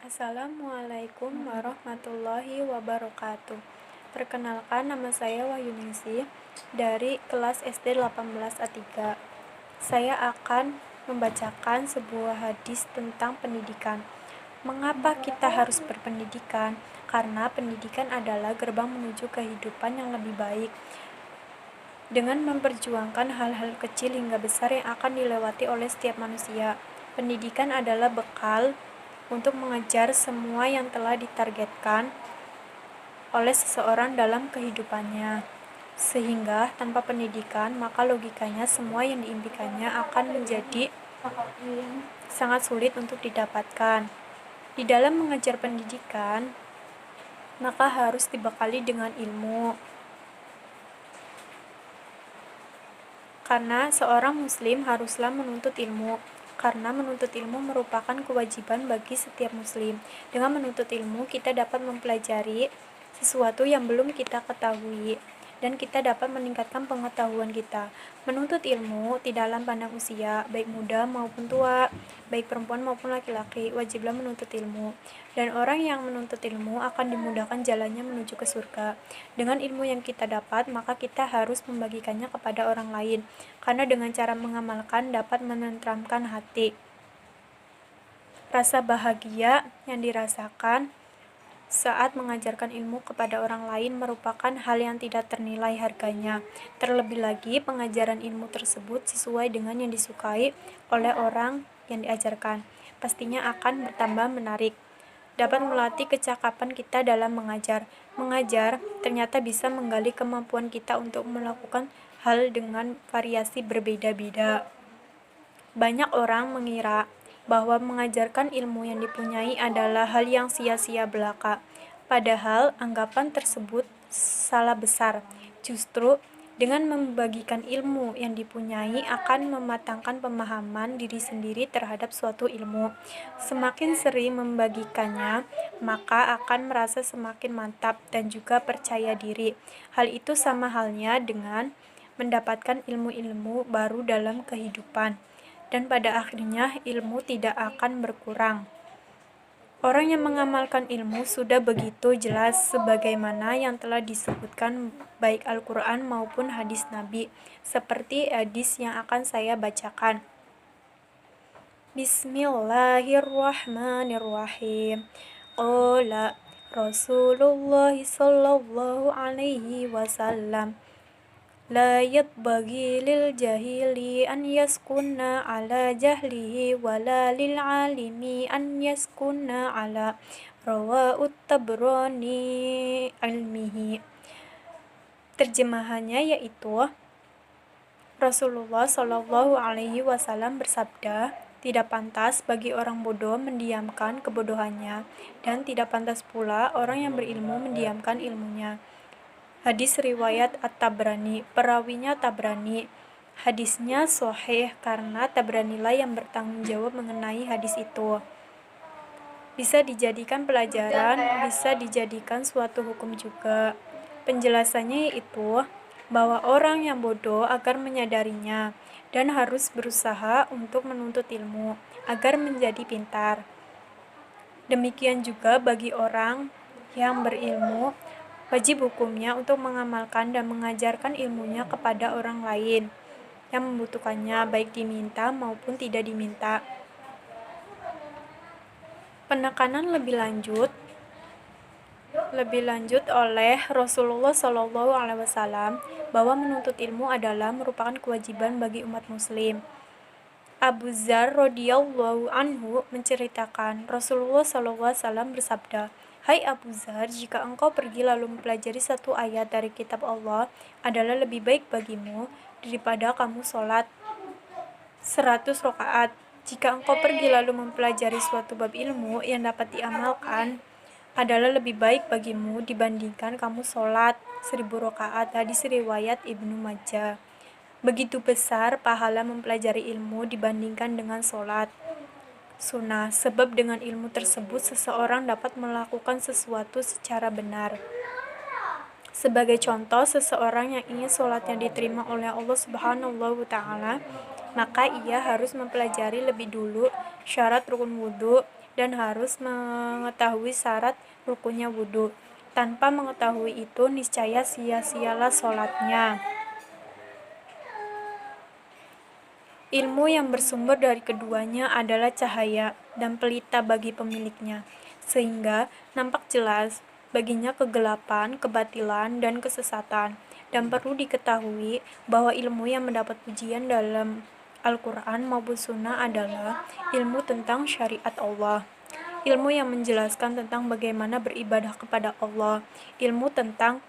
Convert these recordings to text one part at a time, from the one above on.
Assalamualaikum warahmatullahi wabarakatuh. Perkenalkan, nama saya Wahyuningsih dari kelas SD 18A3. Saya akan membacakan sebuah hadis tentang pendidikan. Mengapa kita harus berpendidikan? Karena pendidikan adalah gerbang menuju kehidupan yang lebih baik. Dengan memperjuangkan hal-hal kecil hingga besar yang akan dilewati oleh setiap manusia, pendidikan adalah bekal untuk mengejar semua yang telah ditargetkan oleh seseorang dalam kehidupannya. Sehingga tanpa pendidikan, maka logikanya semua yang diimpikannya akan menjadi sangat sulit untuk didapatkan. Di dalam mengejar pendidikan, maka harus dibekali dengan ilmu. Karena seorang muslim haruslah menuntut ilmu, karena menuntut ilmu merupakan kewajiban bagi setiap muslim. Dengan menuntut ilmu, kita dapat mempelajari sesuatu yang belum kita ketahui, dan kita dapat meningkatkan pengetahuan kita. Menuntut ilmu tidaklah pandang usia, baik muda maupun tua, baik perempuan maupun laki-laki, wajiblah menuntut ilmu. Dan orang yang menuntut ilmu akan dimudahkan jalannya menuju ke surga. Dengan ilmu yang kita dapat, maka kita harus membagikannya kepada orang lain, karena dengan cara mengamalkan dapat menenteramkan hati. Rasa bahagia yang dirasakan saat mengajarkan ilmu kepada orang lain merupakan hal yang tidak ternilai harganya. Terlebih lagi, pengajaran ilmu tersebut sesuai dengan yang disukai oleh orang yang diajarkan, pastinya akan bertambah menarik. Dapat melatih kecakapan kita dalam mengajar. Mengajar ternyata bisa menggali kemampuan kita untuk melakukan hal dengan variasi berbeda-beda. Banyak orang mengira bahwa mengajarkan ilmu yang dipunyai adalah hal yang sia-sia belaka. Padahal anggapan tersebut salah besar. Justru dengan membagikan ilmu yang dipunyai akan mematangkan pemahaman diri sendiri terhadap suatu ilmu. Semakin sering membagikannya, maka akan merasa semakin mantap dan juga percaya diri. Hal itu sama halnya dengan mendapatkan ilmu-ilmu baru dalam kehidupan. Dan pada akhirnya ilmu tidak akan berkurang. Orang yang mengamalkan ilmu sudah begitu jelas sebagaimana yang telah disebutkan baik Al-Quran maupun hadis Nabi, seperti hadis yang akan saya bacakan. Bismillahirrahmanirrahim. Qala Rasulullah sallallahu alaihi wasallam, la yatbaghi lil jahili an yaskunna ala jahlihi wala lil alimi an yaskunna ala rawa'ut tabrani ilmihi. Terjemahannya yaitu, Rasulullah Shallallahu Alaihi Wasallam bersabda, tidak pantas bagi orang bodoh mendiamkan kebodohannya, dan tidak pantas pula orang yang berilmu mendiamkan ilmunya. Hadis riwayat At-Tabrani, perawinya Tabrani. Hadisnya sahih karena Tabranilah yang bertanggung jawab mengenai hadis itu. Bisa dijadikan pelajaran, bisa dijadikan suatu hukum juga. Penjelasannya yaitu bahwa orang yang bodoh agar menyadarinya dan harus berusaha untuk menuntut ilmu agar menjadi pintar. Demikian juga bagi orang yang berilmu, wajib hukumnya untuk mengamalkan dan mengajarkan ilmunya kepada orang lain yang membutuhkannya, baik diminta maupun tidak diminta. Penekanan lebih lanjut oleh Rasulullah SAW bahwa menuntut ilmu adalah merupakan kewajiban bagi umat muslim. Abu Dzar radhiyallahu anhu menceritakan, Rasulullah SAW bersabda, "Hai Abu Dzar, jika engkau pergi lalu mempelajari satu ayat dari kitab Allah adalah lebih baik bagimu daripada kamu sholat 100 rakaat. Jika engkau pergi lalu mempelajari suatu bab ilmu yang dapat diamalkan adalah lebih baik bagimu dibandingkan kamu sholat 1000 rakaat." Hadis riwayat Ibnu Majah. Begitu besar pahala mempelajari ilmu dibandingkan dengan sholat sunnah, sebab dengan ilmu tersebut seseorang dapat melakukan sesuatu secara benar. Sebagai contoh, seseorang yang ingin sholatnya diterima oleh Allah Subhanahu wa Ta'ala, maka ia harus mempelajari lebih dulu syarat rukun wudhu dan harus mengetahui syarat rukunnya wudhu. Tanpa mengetahui itu, niscaya sia-sialah sholatnya. Ilmu yang bersumber dari keduanya adalah cahaya dan pelita bagi pemiliknya, sehingga nampak jelas baginya kegelapan, kebatilan, dan kesesatan. Dan perlu diketahui bahwa ilmu yang mendapat pujian dalam Al-Quran maupun Sunnah adalah ilmu tentang syariat Allah, ilmu yang menjelaskan tentang bagaimana beribadah kepada Allah, ilmu tentang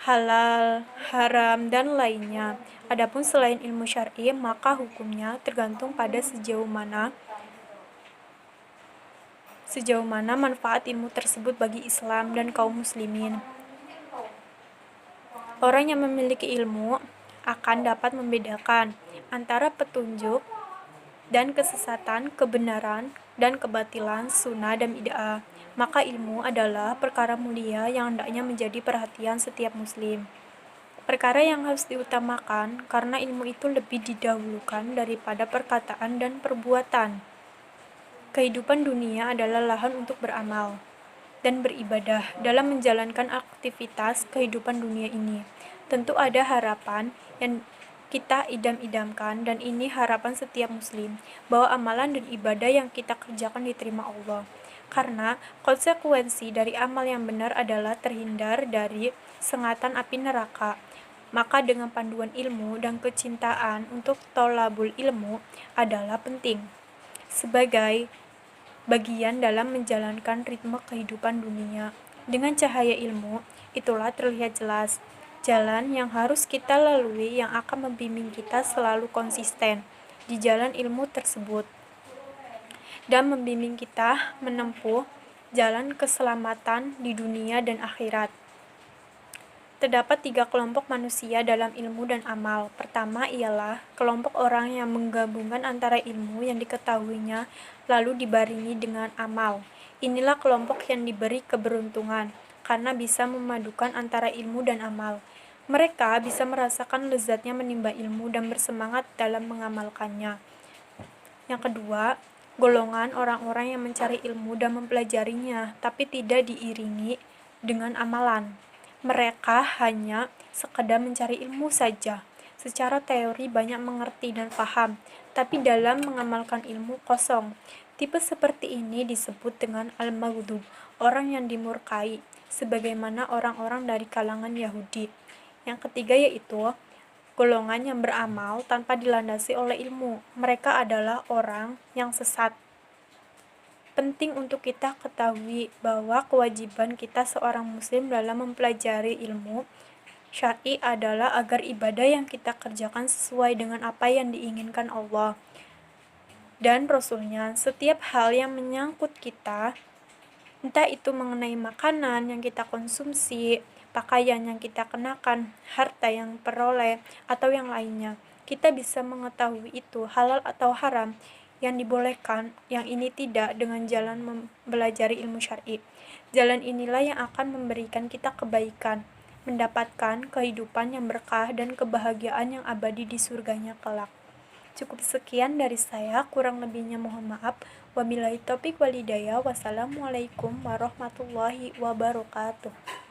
halal, haram, dan lainnya. Adapun selain ilmu syar'i, maka hukumnya tergantung pada sejauh mana manfaat ilmu tersebut bagi Islam dan kaum muslimin. Orang yang memiliki ilmu akan dapat membedakan antara petunjuk dan kesesatan, kebenaran dan kebatilan, sunnah dan bid'ah. Maka ilmu adalah perkara mulia yang hendaknya menjadi perhatian setiap muslim. Perkara yang harus diutamakan karena ilmu itu lebih didahulukan daripada perkataan dan perbuatan. Kehidupan dunia adalah lahan untuk beramal dan beribadah dalam menjalankan aktivitas kehidupan dunia ini. Tentu ada harapan yang kita idam-idamkan, dan ini harapan setiap muslim, bahwa amalan dan ibadah yang kita kerjakan diterima Allah. Karena konsekuensi dari amal yang benar adalah terhindar dari sengatan api neraka. Maka dengan panduan ilmu dan kecintaan untuk tolabul ilmu adalah penting sebagai bagian dalam menjalankan ritme kehidupan dunia. Dengan cahaya ilmu, itulah terlihat jelas jalan yang harus kita lalui yang akan membimbing kita selalu konsisten di jalan ilmu tersebut dan membimbing kita menempuh jalan keselamatan di dunia dan akhirat. Terdapat 3 kelompok manusia dalam ilmu dan amal. Pertama ialah kelompok orang yang menggabungkan antara ilmu yang diketahuinya lalu dibarengi dengan amal. Inilah kelompok yang diberi keberuntungan karena bisa memadukan antara ilmu dan amal. Mereka bisa merasakan lezatnya menimba ilmu dan bersemangat dalam mengamalkannya. Yang kedua, golongan orang-orang yang mencari ilmu dan mempelajarinya tapi tidak diiringi dengan amalan. Mereka hanya sekedar mencari ilmu saja. Secara teori banyak mengerti dan paham, tapi dalam mengamalkan ilmu kosong. Tipe seperti ini disebut dengan al-maghdub, orang yang dimurkai, sebagaimana orang-orang dari kalangan Yahudi. Yang ketiga yaitu golongan yang beramal tanpa dilandasi oleh ilmu. Mereka adalah orang yang sesat. Penting untuk kita ketahui bahwa kewajiban kita seorang muslim dalam mempelajari ilmu syar'i adalah agar ibadah yang kita kerjakan sesuai dengan apa yang diinginkan Allah dan Rasul-Nya. Setiap hal yang menyangkut kita, entah itu mengenai makanan yang kita konsumsi, pakaian yang kita kenakan, harta yang peroleh, atau yang lainnya, kita bisa mengetahui itu halal atau haram, yang dibolehkan, yang ini tidak, dengan jalan mempelajari ilmu syar'i. Jalan inilah yang akan memberikan kita kebaikan, mendapatkan kehidupan yang berkah dan kebahagiaan yang abadi di surganya kelak. Cukup sekian dari saya, kurang lebihnya mohon maaf. Wabillahi taufiq wal hidayah. Wassalamualaikum warahmatullahi wabarakatuh.